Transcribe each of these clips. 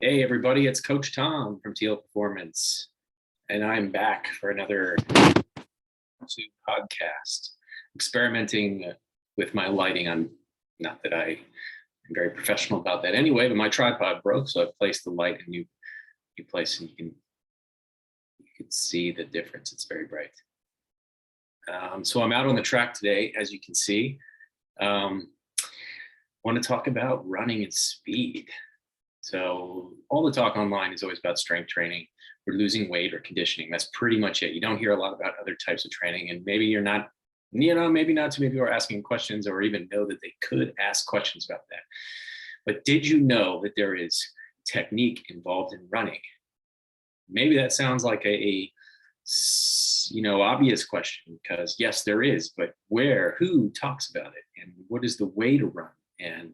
Hey everybody, it's Coach Tom from Teal Performance, and I'm back for another podcast, experimenting with my lighting. Not that I am very professional about that anyway, but my tripod broke, so I've placed the light in a new place, and you can see the difference. It's very bright. So I'm out on the track today, as you can see. Want to talk about running and speed. So all the talk online is always about strength training or losing weight or conditioning. That's pretty much it. You don't hear a lot about other types of training, and maybe you're not, maybe not too many people are asking questions or even know that they could ask questions about that. But did you know that there is technique involved in running? Maybe that sounds like a obvious question, because yes, there is, but where, who talks about it, and what is the way to run? And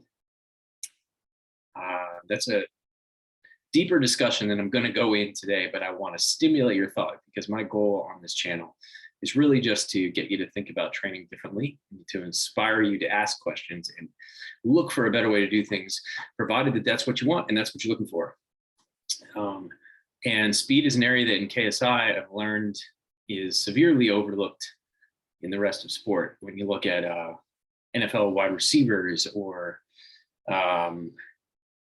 that's a deeper discussion than I'm going to go in today, but I want to stimulate your thought, because my goal on this channel is really just to get you to think about training differently, to inspire you to ask questions and look for a better way to do things, provided that that's what you want and that's what you're looking for. And speed is an area that in KSI I've learned is severely overlooked in the rest of sport. When you look at NFL wide receivers or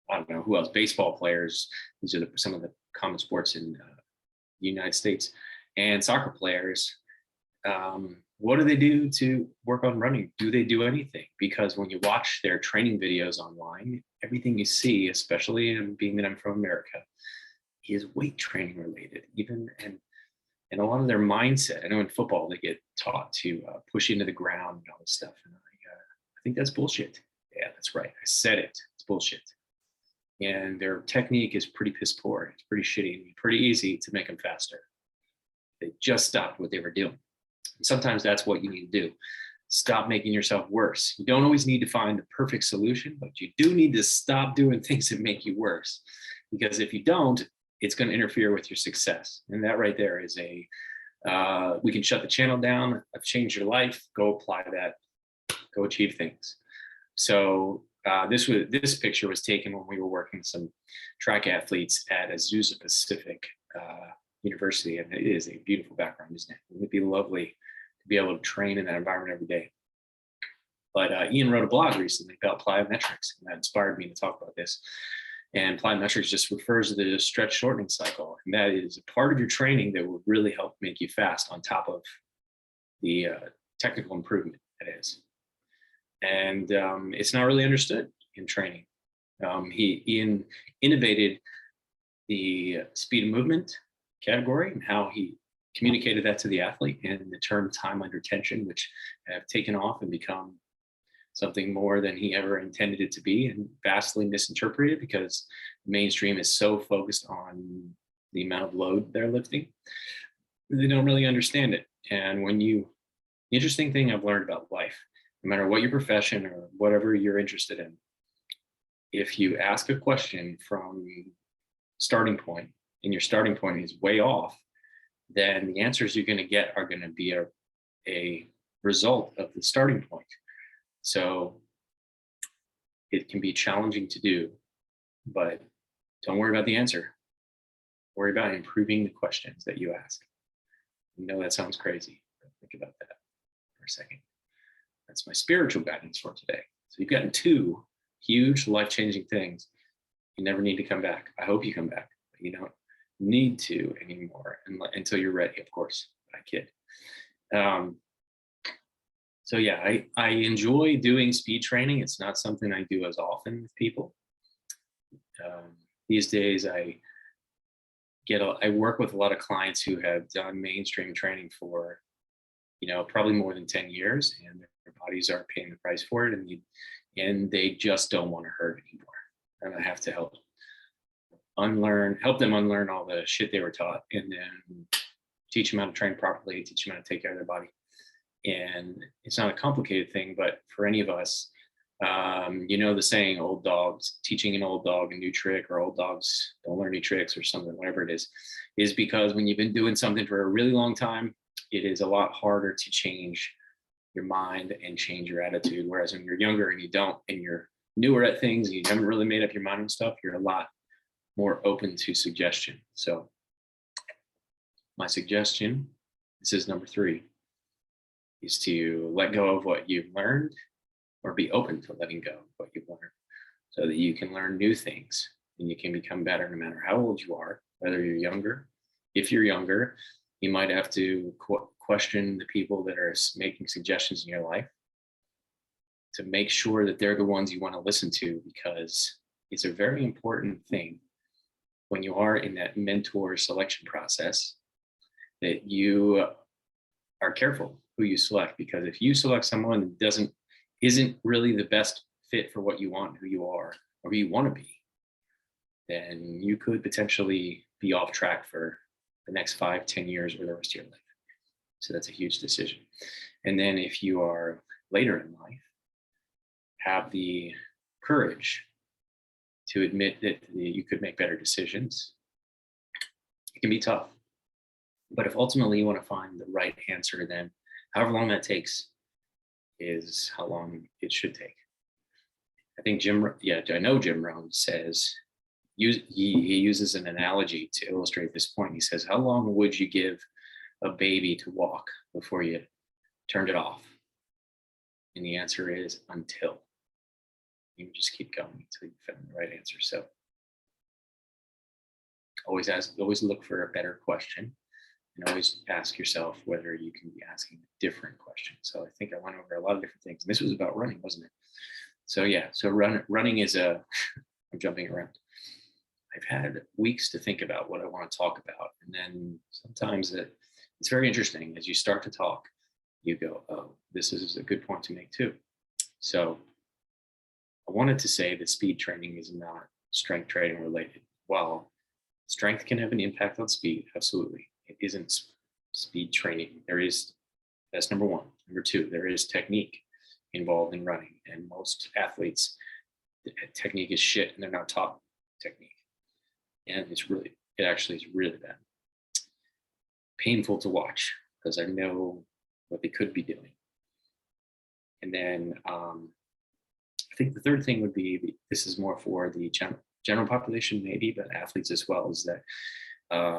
I don't know who else, baseball players. These are some of the common sports in the United States, and soccer players. What do they do to work on running? Do they do anything? Because when you watch their training videos online, everything you see, especially being that I'm from America, is weight training related. And a lot of their mindset. I know in football they get taught to push into the ground and all this stuff, and I think that's bullshit. Yeah, that's right. I said it. It's bullshit. And their technique is pretty piss poor. It's pretty shitty and pretty easy to make them faster. They just stopped what they were doing. And sometimes that's what you need to do. Stop making yourself worse. You don't always need to find the perfect solution, but you do need to stop doing things that make you worse. Because if you don't, it's going to interfere with your success. And that right there is we can shut the channel down. I've changed your life. Go apply that. Go achieve things. So this picture was taken when we were working with some track athletes at Azusa Pacific University, and it is a beautiful background, isn't it? It would be lovely to be able to train in that environment every day. But Ian wrote a blog recently about plyometrics, and that inspired me to talk about this. And plyometrics just refers to the stretch shortening cycle, and that is a part of your training that will really help make you fast on top of the technical improvement that is. And it's not really understood in training. Ian innovated the speed of movement category and how he communicated that to the athlete, and the term time under tension, which have taken off and become something more than he ever intended it to be, and vastly misinterpreted because the mainstream is so focused on the amount of load they're lifting. They don't really understand it. And the interesting thing I've learned about life, no matter what your profession or whatever you're interested in, if you ask a question from starting point and your starting point is way off, then the answers you're going to get are going to be a result of the starting point. So it can be challenging to do, but don't worry about the answer. Worry about improving the questions that you ask. I know that sounds crazy, but think about that for a second. That's my spiritual guidance for today. So you've gotten two huge life-changing things. You never need to come back. I hope you come back, but you don't need to anymore until you're ready, of course. I kid. So yeah, I enjoy doing speed training. It's not something I do as often with people. These days, I work with a lot of clients who have done mainstream training for probably more than 10 years, and their bodies aren't paying the price for it, and they just don't want to hurt anymore. And I have to help them unlearn all the shit they were taught, and then teach them how to train properly, teach them how to take care of their body. And it's not a complicated thing, but for any of us, the saying, old dogs teaching an old dog a new trick, or old dogs don't learn new tricks, or something, whatever it is because when you've been doing something for a really long time, it is a lot harder to change your mind and change your attitude. Whereas when you're younger and you don't, and you're newer at things and you haven't really made up your mind and stuff, you're a lot more open to suggestion. So my suggestion, this is number 3, is to let go of what you've learned, or be open to letting go of what you've learned, so that you can learn new things and you can become better no matter how old you are, whether you're younger. If you're younger, you might have to question the people that are making suggestions in your life to make sure that they're the ones you want to listen to, because it's a very important thing when you are in that mentor selection process that you are careful who you select, because if you select someone that isn't really the best fit for what you want, who you are, or who you want to be, then you could potentially be off track for the next 5-10 years or the rest of your life. So that's a huge decision. And then if you are later in life, have the courage to admit that you could make better decisions. It can be tough, but if ultimately you want to find the right answer, then however long that takes is how long it should take. I think I know Jim Rohn says, he uses an analogy to illustrate this point. He says, how long would you give a baby to walk before you turned it off? And the answer is until. You just keep going until you find the right answer. So always look for a better question, and always ask yourself whether you can be asking a different question. So I think I went over a lot of different things. And this was about running, wasn't it? So yeah, so running is I'm jumping around. I've had weeks to think about what I want to talk about. And then sometimes it's very interesting. As you start to talk, you go, oh, this is a good point to make too. So I wanted to say that speed training is not strength training related. While strength can have an impact on speed, absolutely, it isn't speed training. That's number 1. Number 2, there is technique involved in running. And most athletes, technique is shit and they're not taught technique. And it actually is really bad. Painful to watch, because I know what they could be doing. And then I think the third thing would be, this is more for the general population maybe, but athletes as well, is that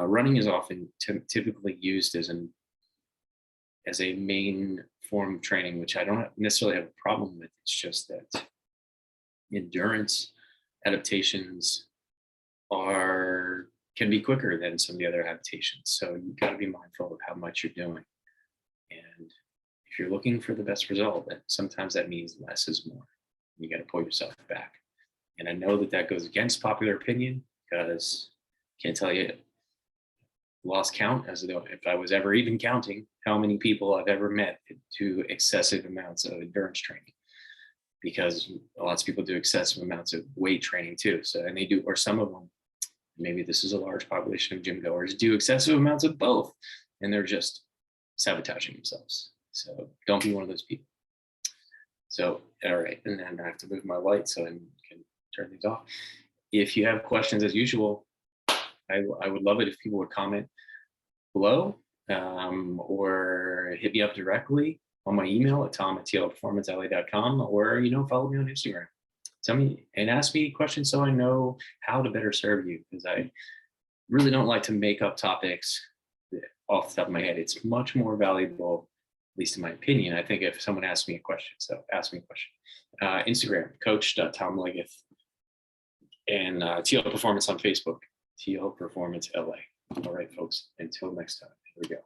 running is often typically used as a main form of training, which I don't necessarily have a problem with. It's just that endurance adaptations can be quicker than some of the other adaptations. So you got to be mindful of how much you're doing. And if you're looking for the best result, sometimes that means less is more. You got to pull yourself back. And I know that goes against popular opinion, because I can't tell you, lost count, as though if I was ever even counting how many people I've ever met do excessive amounts of endurance training, because lots of people do excessive amounts of weight training too. So, and they do, or some of them, maybe this is a large population of gym goers, do excessive amounts of both, and they're just sabotaging themselves. So don't be one of those people. So, all right, and then I have to move my light so I can turn these off. If you have questions, as usual, I would love it if people would comment below, or hit me up directly on my email at tom@tlperformancela.com, or follow me on Instagram. Tell me and ask me questions so I know how to better serve you, because I really don't like to make up topics off the top of my head. It's much more valuable, at least in my opinion, I think, if someone asks me a question. So ask me a question. Instagram, coach.tomleggett, and TL Performance on Facebook, TL Performance LA. All right, folks, until next time, here we go.